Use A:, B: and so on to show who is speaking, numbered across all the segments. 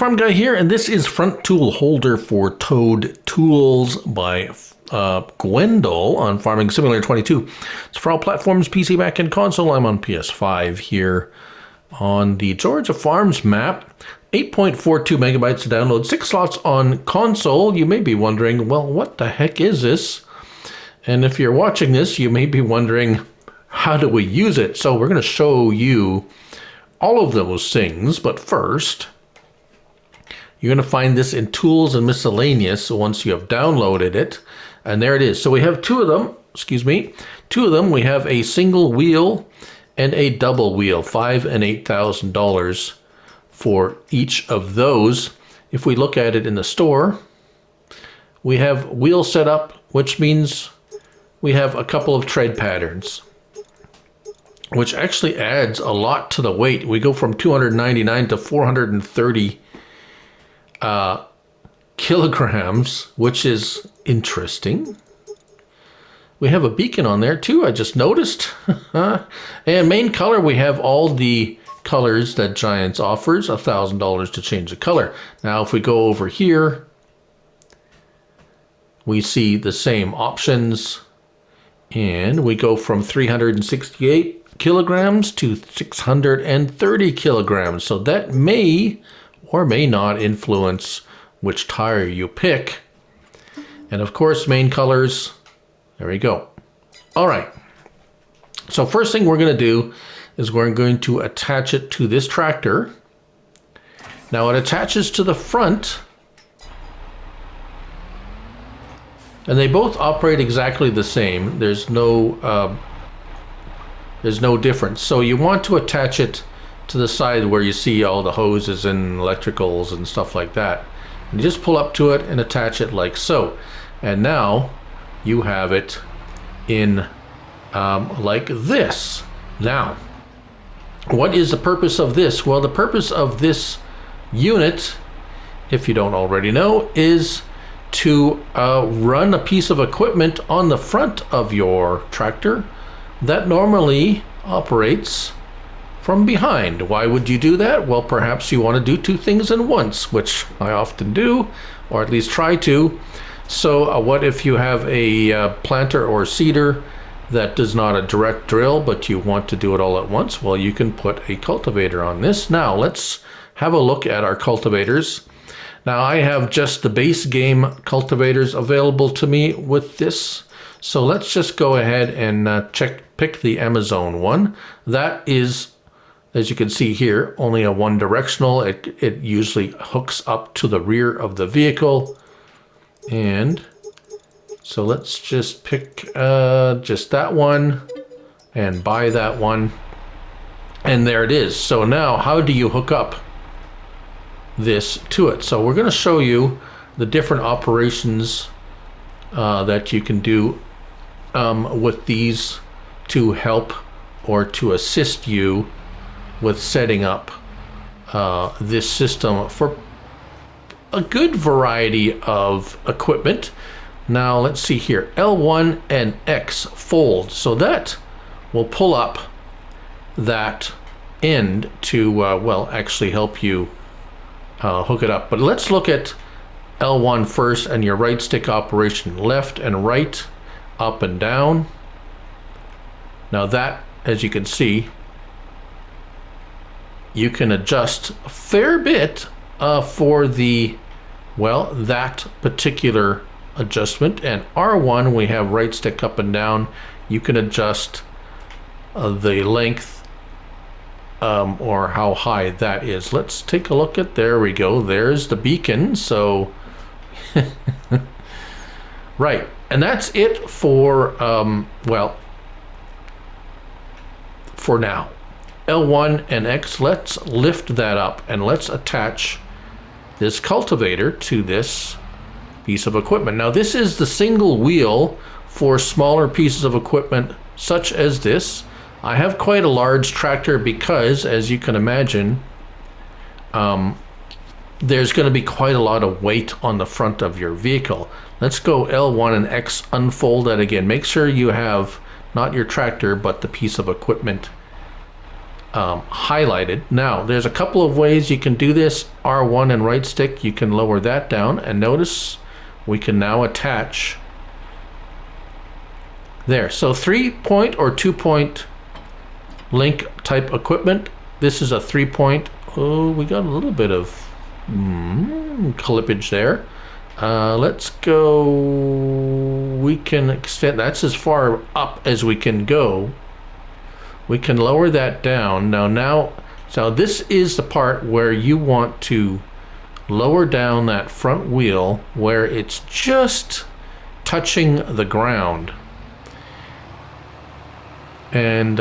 A: Farm Guy here, and this is Front Tool Holder for Towed Tools by GWENDAL on Farming Simulator 22. It's for all platforms, PC, Mac, and console. I'm on PS5 here on the Georgia Farms map. 8.42 megabytes to download, 6 slots on console. You may be wondering, well, what the heck is this? And if you're watching this, you may be wondering, how do we use it? So we're going to show you all of those things, but first, you're going to find this in Tools and Miscellaneous once you have downloaded it. And there it is. So we have two of them. We have a single wheel and a double wheel, $5,000 and $8,000 for each of those. If we look at it in the store, we have wheel setup, which means we have a couple of tread patterns, which actually adds a lot to the weight. We go from 299 to 430 kilograms, which is interesting. We have a beacon on there too, I just noticed. And main color, we have all the colors that Giants offers, $1,000 to change the color. Now if we go over here, we see the same options, and we go from 368 kilograms to 630 kilograms. So that may or may not influence which tire you pick. And of course, main colors, there we go. All right. So first thing we're going to do is we're going to attach it to this tractor. Now it attaches to the front, and they both operate exactly the same. There's no difference. So you want to attach it to the side where you see all the hoses and electricals and stuff like that. And you just pull up to it and attach it like so. And now you have it in like this. Now, what is the purpose of this? Well, the purpose of this unit, if you don't already know, is to run a piece of equipment on the front of your tractor that normally operates from behind. Why would you do that? Well, perhaps you want to do two things at once, which I often do, or at least try to. So what if you have a planter or seeder that does not a direct drill, but you want to do it all at once? Well, you can put a cultivator on this. Now let's have a look at our cultivators. Now I have just the base game cultivators available to me with this. So let's just go ahead and pick the Amazon one. That is, as you can see here, only a one directional. It usually hooks up to the rear of the vehicle. And so let's just pick just that one and buy that one. And there it is. So now how do you hook up this to it? So we're going to show you the different operations that you can do with these to help or to assist you with setting up this system for a good variety of equipment. Now let's see here, L1 and X fold. So that will pull up that end to, well, actually help you hook it up. But let's look at L1 first, and your right stick operation, left and right, up and down. Now that, as you can see, you can adjust a fair bit for the, well, that particular adjustment. And R1, we have right stick up and down. You can adjust the length or how high that is. Let's take a look at, there we go. There's the beacon. So, right. And that's it for, well, for now. L1 and X, let's lift that up and let's attach this cultivator to this piece of equipment. Now this is the single wheel for smaller pieces of equipment such as this. I have quite a large tractor because, as you can imagine, there's going to be quite a lot of weight on the front of your vehicle. Let's go L1 and X, unfold that again. Make sure you have not your tractor but the piece of equipment highlighted. Now, there's a couple of ways you can do this. R1 and right stick, you can lower that down, and notice we can now attach there. So 3-point or 2-point link type equipment. This is a 3-point. Oh, we got a little bit of clippage there. Let's go. We can extend. That's as far up as we can go. We can lower that down. So this is the part where you want to lower down that front wheel where it's just touching the ground. And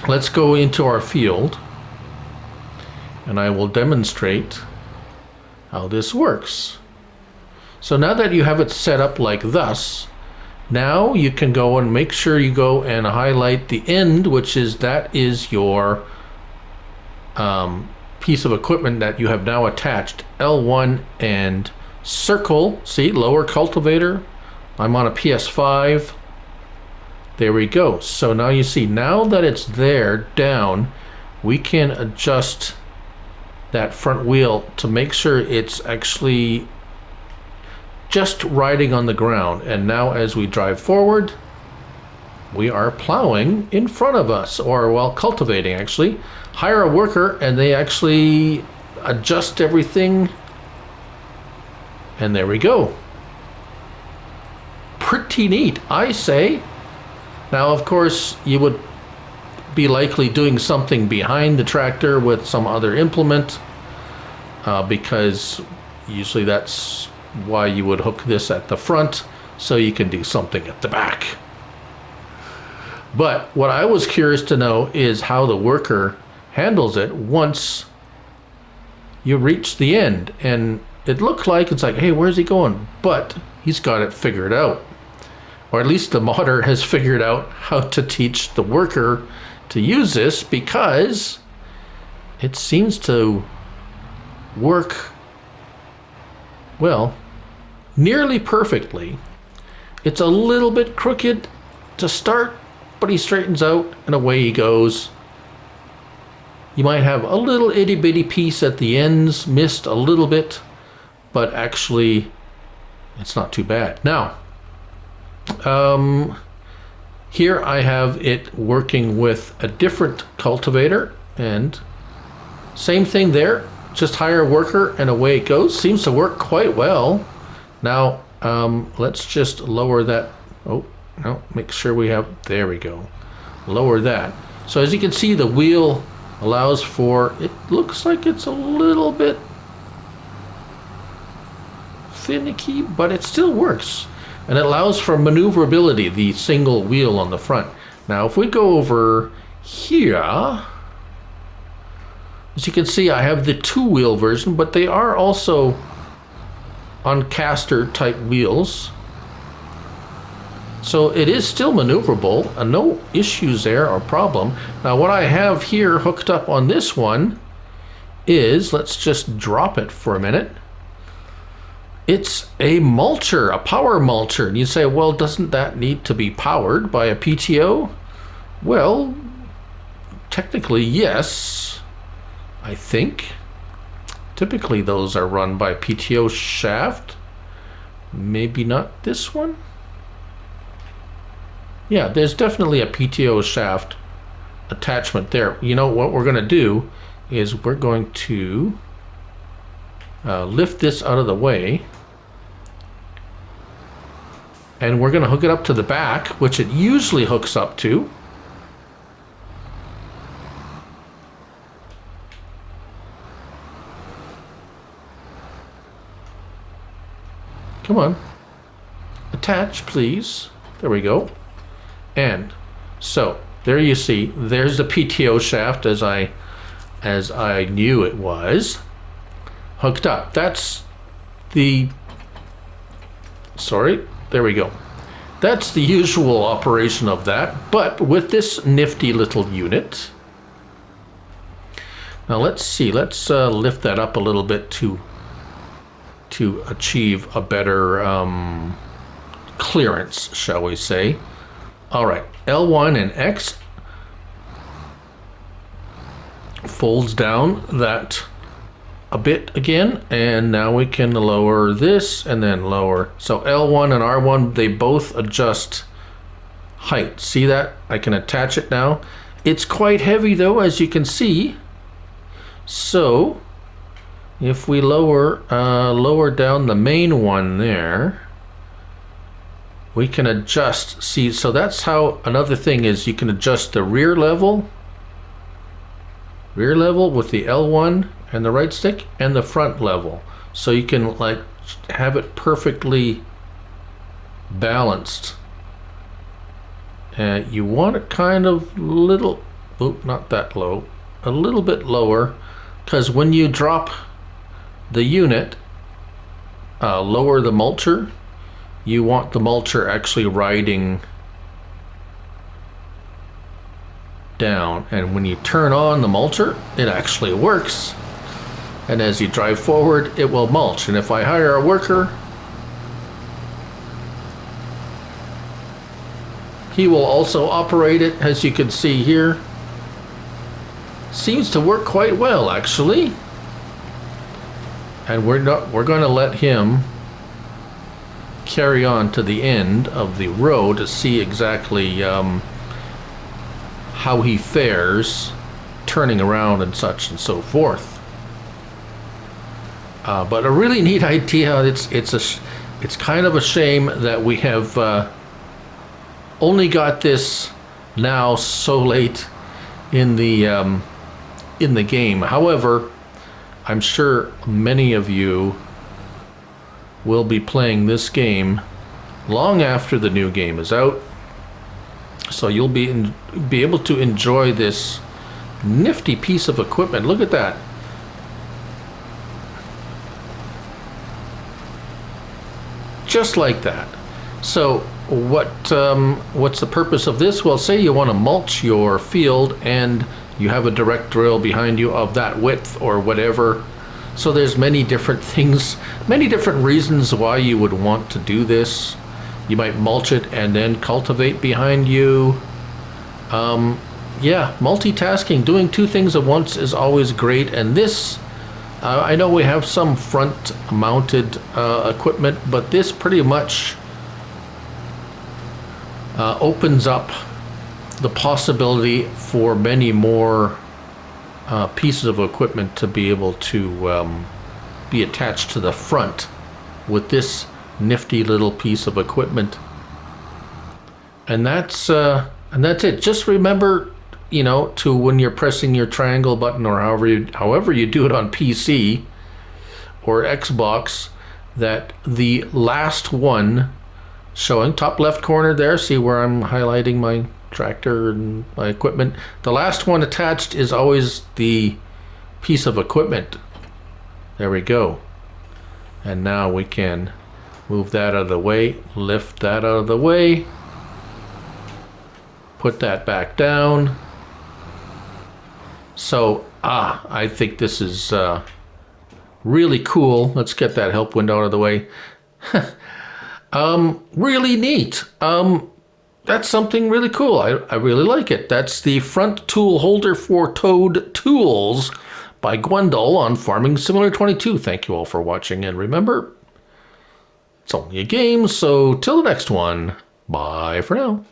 A: let's go into our field, and I will demonstrate how this works. So now that you have it set up like thus, now you can go and make sure you go and highlight the end, which is your piece of equipment that you have now attached. L1 and circle. See, lower cultivator. I'm on a PS5. There we go. So now you see, now that it's there down, we can adjust that front wheel to make sure it's actually just riding on the ground. And now as we drive forward, we are plowing in front of us, or well, cultivating actually. Hire a worker and they actually adjust everything, and there we go. Pretty neat, I say. Now, of course, you would be likely doing something behind the tractor with some other implement, because usually that's why you would hook this at the front, so you can do something at the back. But what I was curious to know is how the worker handles it once you reach the end. And it looked like it's like, hey, where's he going? But he's got it figured out. Or at least the modder has figured out how to teach the worker to use this, because it seems to work, well, nearly perfectly. It's a little bit crooked to start, but he straightens out and away he goes. You might have a little itty bitty piece at the ends, missed a little bit, but actually it's not too bad. Now, here I have it working with a different cultivator, and same thing there, just hire a worker and away it goes. Seems to work quite well. Now, let's just lower that. Oh, no, make sure we have, there we go. Lower that. So as you can see, the wheel allows for, it looks like it's a little bit finicky, but it still works. And it allows for maneuverability, the single wheel on the front. Now, if we go over here, as you can see, I have the 2-wheel version, but they are also on caster type wheels. So it is still maneuverable, and no issues there or problem. Now, what I have here hooked up on this one is, let's just drop it for a minute. It's a mulcher, a power mulcher. And you say, well, doesn't that need to be powered by a PTO? Well, technically, yes, I think. Typically, those are run by PTO shaft. Maybe not this one. Yeah, there's definitely a PTO shaft attachment there. You know, what we're going to do is we're going to lift this out of the way. And we're going to hook it up to the back, which it usually hooks up to. Come on. Attach, please. There we go. And so there you see, there's the PTO shaft as I knew it was hooked up. That's the, sorry, there we go. That's the usual operation of that, but with this nifty little unit. Now let's see, let's lift that up a little bit to achieve a better clearance, shall we say. All right, L1 and X. folds down that a bit again, and now we can lower this and then lower. So L1 and R1, they both adjust height. See that? I can attach it now. It's quite heavy though, as you can see. So if we lower down the main one there, we can adjust. See, so that's how, another thing is you can adjust the rear level with the L1 and the right stick, and the front level. So you can like have it perfectly balanced. And you want it kind of little, not that low, a little bit lower, because when you drop the unit, lower the mulcher, you want the mulcher actually riding down, and when you turn on the mulcher, it actually works. And as you drive forward, it will mulch. And if I hire a worker, he will also operate it, as you can see here. Seems to work quite well, actually. And we're going to let him carry on to the end of the row to see exactly how he fares turning around and such and so forth. But a really neat idea. It's kind of a shame that we have only got this now so late in the game. However, I'm sure many of you will be playing this game long after the new game is out, so you'll be able to enjoy this nifty piece of equipment. Look at that. Just like that. So what's the purpose of this? Well, say you want to mulch your field and you have a direct drill behind you of that width or whatever. So there's many different things, many different reasons why you would want to do this. You might mulch it and then cultivate behind you. Yeah, multitasking, doing two things at once is always great. And this, I know we have some front mounted equipment, but this pretty much opens up the possibility for many more pieces of equipment to be able to be attached to the front with this nifty little piece of equipment. And that's it. Just remember, you know, to when you're pressing your triangle button or however you do it on PC or Xbox, that the last one showing top left corner there, see where I'm highlighting my tractor and my equipment, the last one attached is always the piece of equipment. There we go. And now we can move that out of the way, lift that out of the way, put that back down. So I think this is really cool. Let's get that help window out of the way. Really neat. That's something really cool. I really like it. That's the front tool holder for towed tools by GWENDAL on Farming Simulator 22. Thank you all for watching, and remember, it's only a game, so till the next one, bye for now.